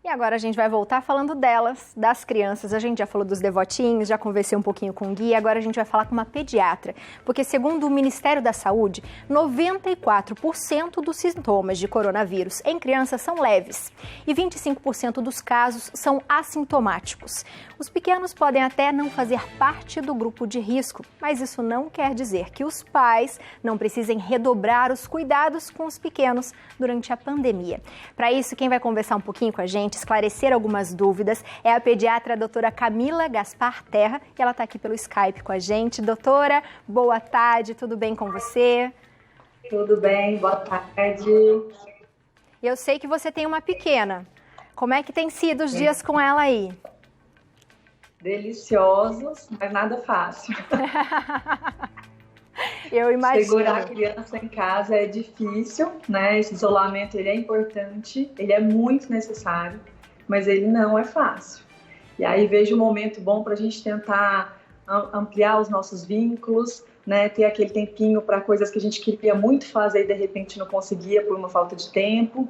E agora a gente vai voltar falando delas, das crianças. A gente já falou dos devotinhos, já conversei um pouquinho com o Gui, agora a gente vai falar com uma pediatra. Porque segundo o Ministério da Saúde, 94% dos sintomas de coronavírus em crianças são leves e 25% dos casos são assintomáticos. Os pequenos podem até não fazer parte do grupo de risco, mas isso não quer dizer que os pais não precisem redobrar os cuidados com os pequenos durante a pandemia. Para isso, quem vai conversar um pouquinho com a gente, esclarecer algumas dúvidas, é a pediatra a doutora Camila Gaspar Terra, e ela está aqui pelo Skype com a gente. Doutora, boa tarde, tudo bem com você? Tudo bem, boa tarde. Eu sei que você tem uma pequena. Como é que tem sido os dias com ela aí? Deliciosos, mas nada fácil. Eu imagino. Segurar a criança em casa é difícil, né? Esse isolamento ele é importante, ele é muito necessário, mas ele não é fácil. E aí vejo um momento bom para a gente tentar ampliar os nossos vínculos, né? Ter aquele tempinho para coisas que a gente queria muito fazer e de repente não conseguia por uma falta de tempo.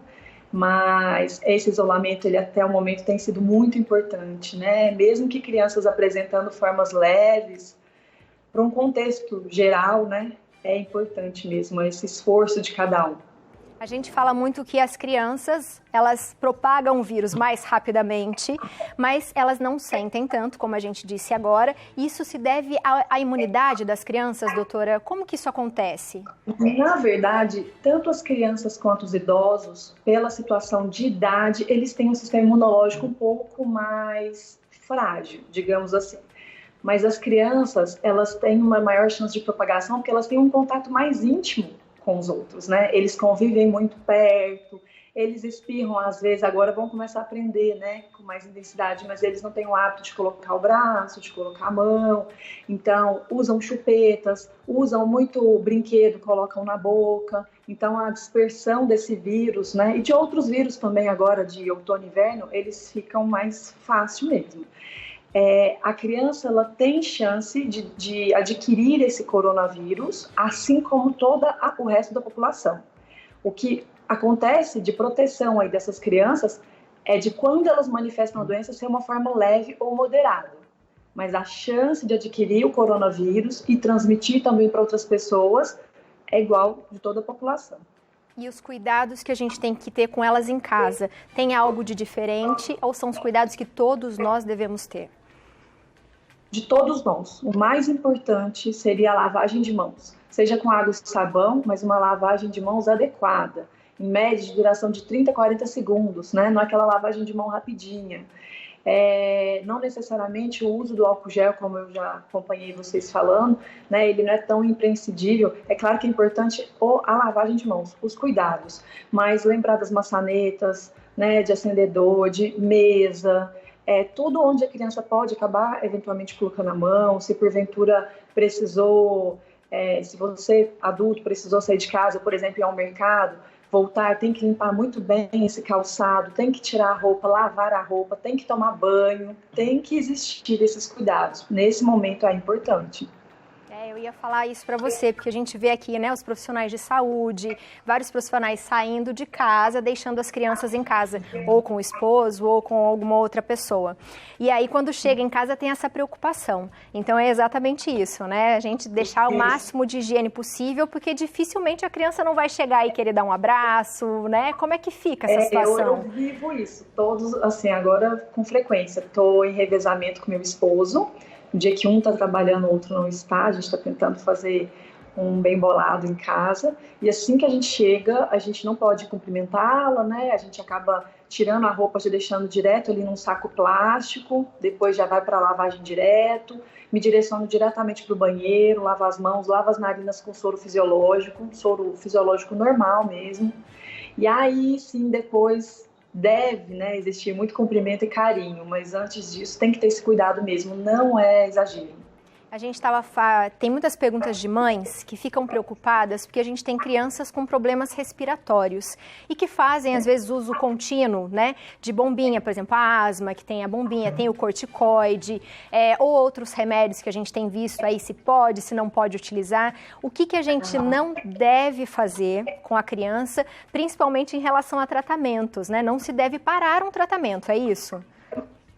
Mas esse isolamento, ele até o momento tem sido muito importante, né? Mesmo que crianças apresentando formas leves, para um contexto geral, né? É importante mesmo esse esforço de cada um. A gente fala muito que as crianças, elas propagam o vírus mais rapidamente, mas elas não sentem tanto, como a gente disse agora. Isso se deve à imunidade das crianças, doutora? Como que isso acontece? Na verdade, tanto as crianças quanto os idosos, pela situação de idade, eles têm um sistema imunológico um pouco mais frágil, digamos assim. Mas as crianças, elas têm uma maior chance de propagação porque elas têm um contato mais íntimo com os outros, né? Eles convivem muito perto, eles espirram às vezes, agora vão começar a aprender, né? Com mais intensidade, mas eles não têm o hábito de colocar o braço, de colocar a mão. Então, usam chupetas, usam muito brinquedo, colocam na boca. Então, a dispersão desse vírus, né? E de outros vírus também agora, de outono e inverno, eles ficam mais fácil mesmo. A criança ela tem chance de adquirir esse coronavírus, assim como o resto da população. O que acontece de proteção aí dessas crianças é de quando elas manifestam a doença ser uma forma leve ou moderada. Mas a chance de adquirir o coronavírus e transmitir também para outras pessoas é igual de toda a população. E os cuidados que a gente tem que ter com elas em casa, tem algo de diferente ou são os cuidados que todos nós devemos ter? De todos nós, o mais importante seria a lavagem de mãos, seja com água e sabão, mas uma lavagem de mãos adequada, em média de duração de 30 a 40 segundos, né? Não é aquela lavagem de mão rapidinha. Não necessariamente o uso do álcool gel, como eu já acompanhei vocês falando, né? Ele não é tão imprescindível. É claro que é importante a lavagem de mãos, os cuidados, mas lembrar das maçanetas, né? De acendedor, de mesa, tudo onde a criança pode acabar eventualmente colocando a mão, se porventura precisou, se você adulto precisou sair de casa, por exemplo, ir ao mercado, voltar, tem que limpar muito bem esse calçado, tem que tirar a roupa, lavar a roupa, tem que tomar banho, tem que existir esses cuidados. Nesse momento é importante. Eu ia falar isso para você, porque a gente vê aqui, né, os profissionais de saúde, vários profissionais saindo de casa, deixando as crianças em casa, ou com o esposo, ou com alguma outra pessoa. E aí, quando chega em casa, tem essa preocupação. Então, é exatamente isso, né? A gente deixar o máximo de higiene possível, porque dificilmente a criança não vai chegar e querer dar um abraço, né? Como é que fica essa situação? Eu vivo isso, todos, assim, agora com frequência. Estou em revezamento com meu esposo. No dia que um está trabalhando, o outro não está, a gente está tentando fazer um bem bolado em casa. E assim que a gente chega, a gente não pode cumprimentá-la, né? A gente acaba tirando a roupa, já deixando direto ali num saco plástico, depois já vai para a lavagem direto, me direciono diretamente para o banheiro, lavo as mãos, lavo as narinas com soro fisiológico normal mesmo. E aí, sim, depois deve, né, existir muito cumprimento e carinho, mas antes disso tem que ter esse cuidado mesmo, não é exagero. A gente tem muitas perguntas de mães que ficam preocupadas porque a gente tem crianças com problemas respiratórios e que fazem, às vezes, uso contínuo, né, de bombinha, por exemplo, a asma, que tem a bombinha, tem o corticoide, ou outros remédios que a gente tem visto aí, se pode, se não pode utilizar. O que a gente não deve fazer com a criança, principalmente em relação a tratamentos, né? Não se deve parar um tratamento, é isso?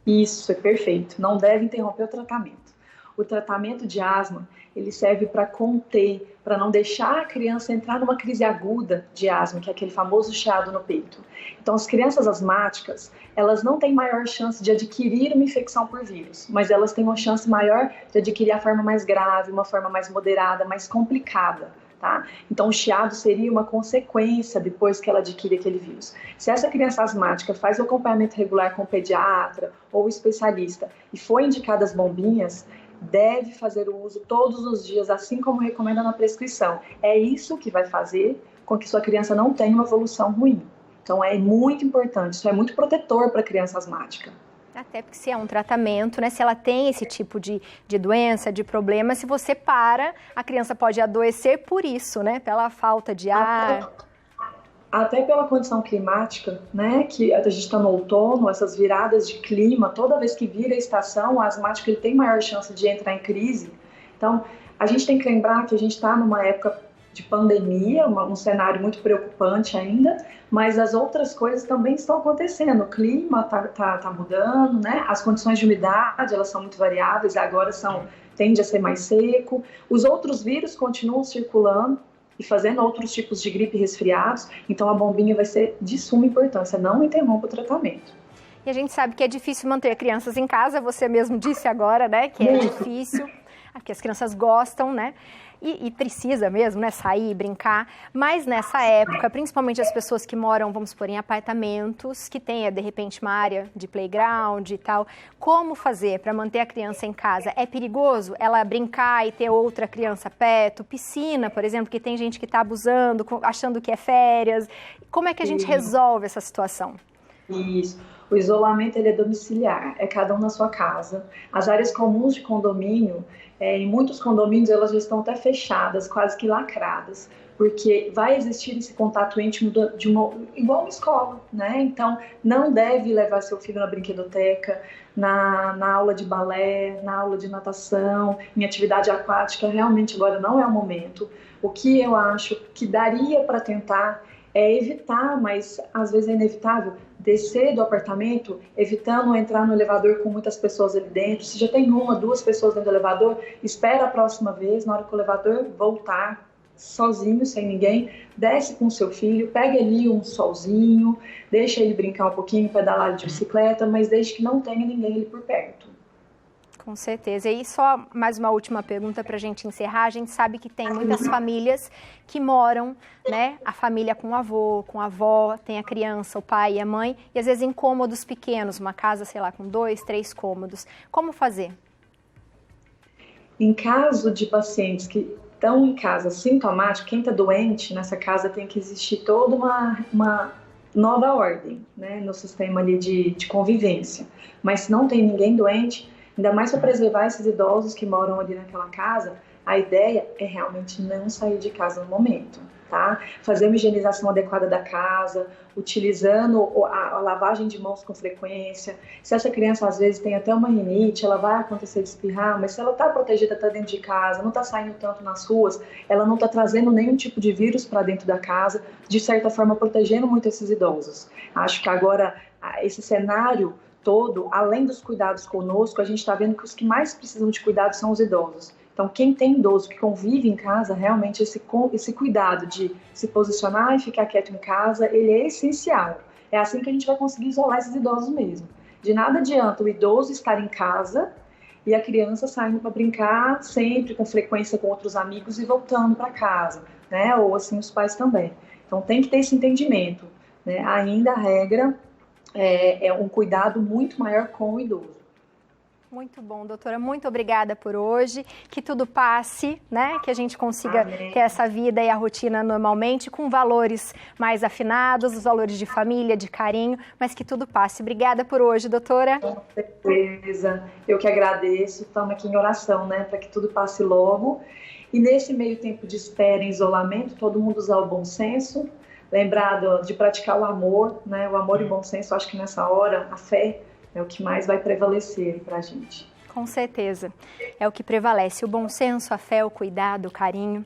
Isso, é perfeito. Não deve interromper o tratamento. O tratamento de asma, ele serve para conter, para não deixar a criança entrar numa crise aguda de asma, que é aquele famoso chiado no peito. Então, as crianças asmáticas, elas não têm maior chance de adquirir uma infecção por vírus, mas elas têm uma chance maior de adquirir a forma mais grave, uma forma mais moderada, mais complicada. Tá? Então, o chiado seria uma consequência depois que ela adquire aquele vírus. Se essa criança asmática faz o acompanhamento regular com o pediatra ou o especialista e for indicada as bombinhas, deve fazer o uso todos os dias, assim como recomenda na prescrição. É isso que vai fazer com que sua criança não tenha uma evolução ruim. Então, é muito importante, isso é muito protetor para a criança asmática. Até porque se é um tratamento, né? Se ela tem esse tipo de doença, de problema, se você para, a criança pode adoecer por isso, né? Pela falta de ar. Até pela condição climática, né? Que a gente está no outono, essas viradas de clima, toda vez que vira a estação, o asmático ele tem maior chance de entrar em crise. Então, a gente tem que lembrar que a gente está numa época de pandemia, um cenário muito preocupante ainda, mas as outras coisas também estão acontecendo. O clima tá mudando, né? As condições de umidade, elas são muito variáveis, agora tende a ser mais seco. Os outros vírus continuam circulando e fazendo outros tipos de gripe e resfriados, então a bombinha vai ser de suma importância, não interrompa o tratamento. E a gente sabe que é difícil manter crianças em casa, você mesmo disse agora, né, que é difícil, porque as crianças gostam, né? E precisa mesmo, né, sair, brincar, mas nessa época, principalmente as pessoas que moram, vamos supor, em apartamentos, que tenha, de repente, uma área de playground e tal, como fazer para manter a criança em casa? É perigoso ela brincar e ter outra criança perto? Piscina, por exemplo, que tem gente que está abusando, achando que é férias. Como é que a gente resolve essa situação? Isso. O isolamento ele é domiciliar, é cada um na sua casa. As áreas comuns de condomínio, em muitos condomínios elas já estão até fechadas, quase que lacradas, porque vai existir esse contato íntimo igual uma escola, né? Então, não deve levar seu filho na brinquedoteca, na aula de balé, na aula de natação, em atividade aquática, realmente agora não é o momento. O que eu acho que daria para tentar é evitar, mas às vezes é inevitável, descer do apartamento, evitando entrar no elevador com muitas pessoas ali dentro. Se já tem uma, duas pessoas dentro do elevador, espera a próxima vez, na hora que o elevador voltar, sozinho, sem ninguém, desce com o seu filho, pega ali um solzinho, deixa ele brincar um pouquinho, pedalar de bicicleta, mas desde que não tenha ninguém ali por perto. Com certeza. E só mais uma última pergunta para a gente encerrar. A gente sabe que tem muitas famílias que moram, né? A família com o avô, com a avó, tem a criança, o pai e a mãe, e às vezes em cômodos pequenos, uma casa, sei lá, com 2, 3 cômodos. Como fazer? Em caso de pacientes que estão em casa sintomáticos, quem está doente nessa casa tem que existir toda uma nova ordem, né? No sistema ali de convivência. Mas se não tem ninguém doente, ainda mais para preservar esses idosos que moram ali naquela casa, a ideia é realmente não sair de casa no momento, tá? Fazer uma higienização adequada da casa, utilizando a lavagem de mãos com frequência. Se essa criança às vezes tem até uma rinite, ela vai acontecer de espirrar, mas se ela está protegida, está dentro de casa, não está saindo tanto nas ruas, ela não está trazendo nenhum tipo de vírus para dentro da casa, de certa forma protegendo muito esses idosos. Acho que agora esse cenário todo, além dos cuidados conosco, a gente está vendo que os que mais precisam de cuidado são os idosos. Então, quem tem idoso que convive em casa, realmente esse cuidado de se posicionar e ficar quieto em casa, ele é essencial. É assim que a gente vai conseguir isolar esses idosos mesmo. De nada adianta o idoso estar em casa e a criança saindo para brincar sempre, com frequência com outros amigos e voltando para casa, né? Ou assim os pais também. Então, tem que ter esse entendimento, né? Ainda a regra é um cuidado muito maior com o idoso. Muito bom, doutora. Muito obrigada por hoje. Que tudo passe, né? Que a gente consiga ter essa vida e a rotina normalmente, com valores mais afinados, os valores de família, de carinho, mas que tudo passe. Obrigada por hoje, doutora. Com certeza. Eu que agradeço. Estamos aqui em oração, né? Para que tudo passe logo. E nesse meio tempo de espera e isolamento, todo mundo usar o bom senso, lembrar de praticar o amor, né? O amor e o bom senso, acho que nessa hora, a fé é o que mais vai prevalecer para a gente. Com certeza. É o que prevalece. O bom senso, a fé, o cuidado, o carinho.